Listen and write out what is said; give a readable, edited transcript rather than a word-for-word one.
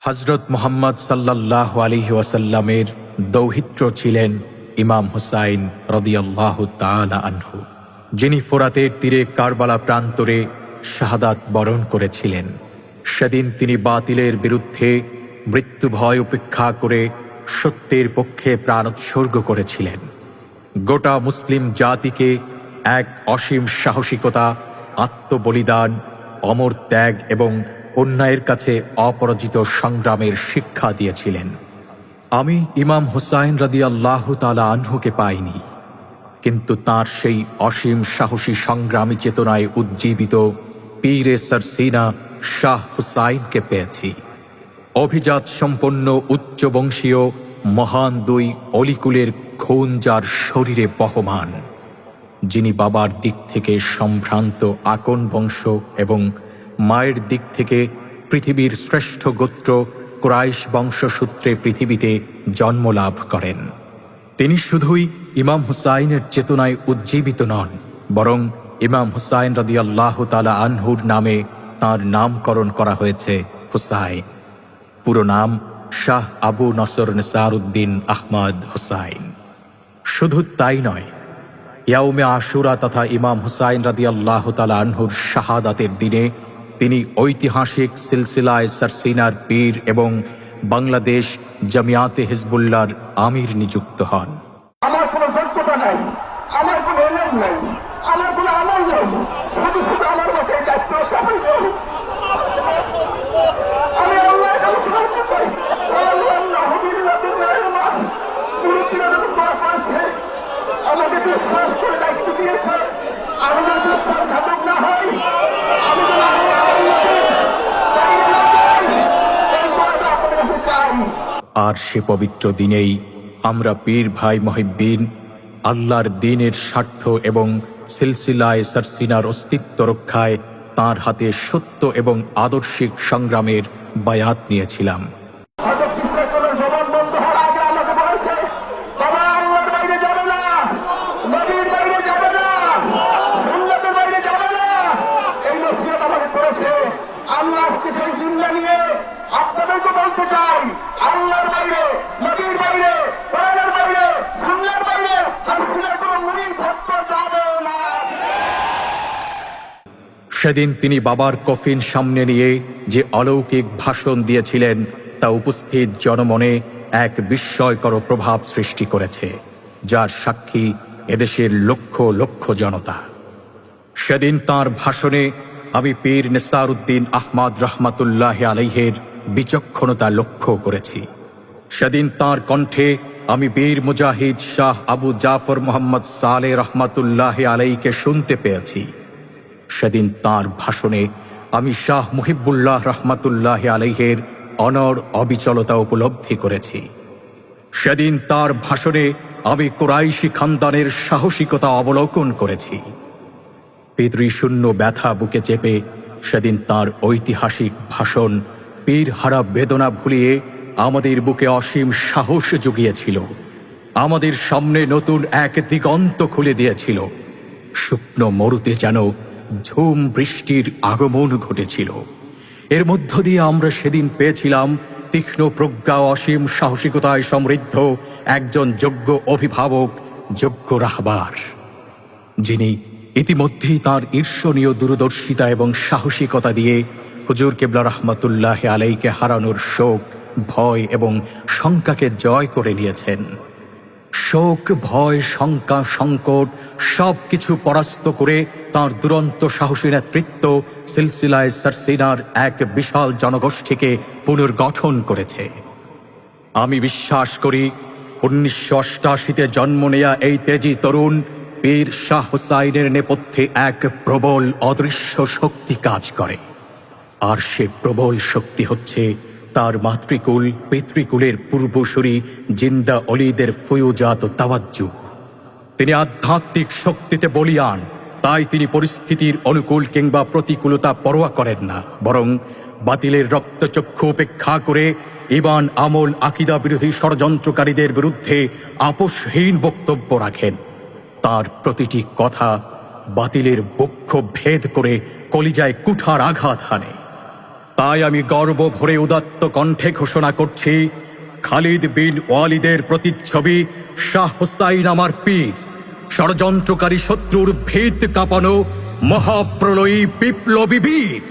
হযরত মুহাম্মদ সাল্লাল্লাহু আলাইহি ওয়াসাল্লামের দৌহিত্র ছিলেন ইমাম হুসাইন রাদিয়াল্লাহু তাআলা আনহু, যিনি ফোরাতের তীরে কারবালা প্রান্তরে শাহাদাত বরণ করেছিলেন। সেদিন তিনি বাতিলের বিরুদ্ধে মৃত্যু ভয় উপেক্ষা করে সত্যের পক্ষে প্রাণ উৎসর্গ করেছিলেন। গোটা মুসলিম জাতিকে এক অসীম সাহসিকতা, আত্মবলিদান, অমর ত্যাগ এবং অন্যায়ের কাছে অপরাজিত সংগ্রামের শিক্ষা দিয়েছিলেন। আমি ইমাম হুসাইন রাদিয়াল্লাহু তাআলা আনহুকে পাইনি, কিন্তু তার সেই অসীম সাহসী সংগ্রামী চেতনায় উজ্জীবিত পীরে সরসিনা শাহ হুসাইনকে পেয়েছি। অভিজাত সম্পন্ন উচ্চবংশীয় মহান দুই অলিকুলের খুন যার শরীরে বহমান, যিনি বাবার দিক থেকে সম্ভ্রান্ত আকন বংশ এবং মায়ের দিক থেকে পৃথিবীর শ্রেষ্ঠ গোত্র কুরাইশ বংশসূত্রে পৃথিবীতে জন্মলাভ করেন। তিনি শুধুই ইমাম হুসাইনের চেতনায় উজ্জীবিত নন, বরং ইমাম হুসাইন রাদিয়াল্লাহু তাআলা আনহুর নামে তাঁর নামকরণ করা হয়েছে হুসাইন। পুরো নাম শাহ আবু নসর নিসারউদ্দিন আহমদ হুসাইন। শুধু তাই নয়, ইয়াউমে আশুরা তথা ইমাম হুসাইন রাদিয়াল্লাহু তাআলা আনহুর শাহাদাতের দিনে তিনি ঐতিহাসিক সিলসিলায়ে সরসিনার পীর এবং বাংলাদেশ জামিয়াতে হিজবুল্লাহর আমির নিযুক্ত হন। আমার কোনো যোগ্যতা নাই, আমার কোনো এলেম নাই, আমার কোনো আমল নেই, শুধু শুধু আমার কাছে দায়িত্ব সবাই নেই। আমি আল্লাহর কাছে সাহায্য পাই। আমাকে বিশ্বাস করে দায়িত্ব দিয়েছে, আমি যদি বিশ্বাসঘাতক না হই, আমি আর সে পবিত্র দিনেই আমরা পীর ভাই মুহিব্বিন আল্লাহর দ্বীনের স্বার্থ এবং সিলসিলায়ে সরসিনার অস্তিত্ব রক্ষায় তাঁর হাতে সত্য এবং আদর্শিক সংগ্রামের বায়াত নিয়েছিলাম। সেদিন তিনি বাবার কফিন সামনে নিয়ে যে অলৌকিক ভাষণ দিয়েছিলেন তা উপস্থিত জনমনে এক বিস্ময়কর প্রভাব সৃষ্টি করেছে, যার সাক্ষী এদেশের লক্ষ লক্ষ জনতা। সেদিন তাঁর ভাষণে আমি পীর নিসারউদ্দিন আহমদ রহমাতুল্লাহ আলাইহের বিচক্ষণতা লক্ষ্য করেছি। সেদিন তাঁর কণ্ঠে আমি বীর মুজাহিদ শাহ আবু জাফর মোহাম্মদ সালেহ রহমাতুল্লাহ আলাইকে শুনতে পেয়েছি। সেদিন তাঁর ভাষণে আমি শাহ মুহিবুল্লাহ রহমাতুল্লাহ আলাইহের অনড় অবিচলতা উপলব্ধি করেছি। সেদিন তাঁর ভাষণে আমি কুরাইশি খানদানের সাহসিকতা অবলোকন করেছি। পিতৃশূন্য ব্যথা বুকে চেপে সেদিন তাঁর ঐতিহাসিক ভাষণ পীরহারা বেদনা ভুলিয়ে আমাদের বুকে অসীম সাহস জুগিয়েছিল, আমাদের সামনে নতুন এক দিগন্ত খুলে দিয়েছিল। শুকনো মরুতে যেন ঝুম বৃষ্টির আগমন ঘটেছিল। এর মধ্য দিয়ে আমরা সেদিন পেয়েছিলাম তীক্ষ্ণ প্রজ্ঞা, অসীম সাহসিকতায় সমৃদ্ধ একজন যোগ্য অভিভাবক, যোগ্য রাহবার, যিনি ইতিমধ্যেই তাঁর ঈর্ষণীয় দূরদর্শিতা এবং সাহসিকতা দিয়ে হুজুর কিবলা রহমাতুল্লাহ আলাইকে হারানোর শোক, ভয় এবং শঙ্কাকে জয় করে নিয়েছেন। শোক, ভয়, শঙ্কা, সংকট সবকিছু পরাস্ত করে তাঁর দুরন্ত সাহসী নেতৃত্ব সিলসিলায়ে সরসিনার এক বিশাল জনগোষ্ঠীকে পুনর্গঠন করেছে। আমি বিশ্বাস করি 1988-তে জন্ম নেয়া এই তেজি তরুণ পীর শাহ হুসাইনের নেপথ্যে এক প্রবল অদৃশ্য শক্তি কাজ করে। আর সে প্রবল শক্তি হচ্ছে তার মাতৃকুল, পিতৃকুলের পূর্বসূরি জিন্দা অলিদের ফয়ুজাত তাওয়াজ্জুহ। তিনি আধ্যাত্মিক শক্তিতে বলীয়ান, তাই তিনি পরিস্থিতির অনুকূল কিংবা প্রতিকূলতা পরোয়া করেন না, বরং বাতিলের রক্তচক্ষু উপেক্ষা করে ঈমান, আমল, আকীদা বিরোধী ষড়যন্ত্রকারীদের বিরুদ্ধে আপোষহীন বক্তব্য রাখেন। তার প্রতিটি কথা বাতিলের বক্ষ ভেদ করে কলিজায় কুঠার আঘাত হানে। তাই আমি গর্ব ভরে উদাত্ত কণ্ঠে ঘোষণা করছি, খালিদ বিন ওয়ালিদের প্রতিচ্ছবি শাহ হোসাইন আমার পীর, ষড়যন্ত্রকারী শত্রুর ভিত কাঁপানো মহাপ্রলয়ী বিপ্লবী বীর।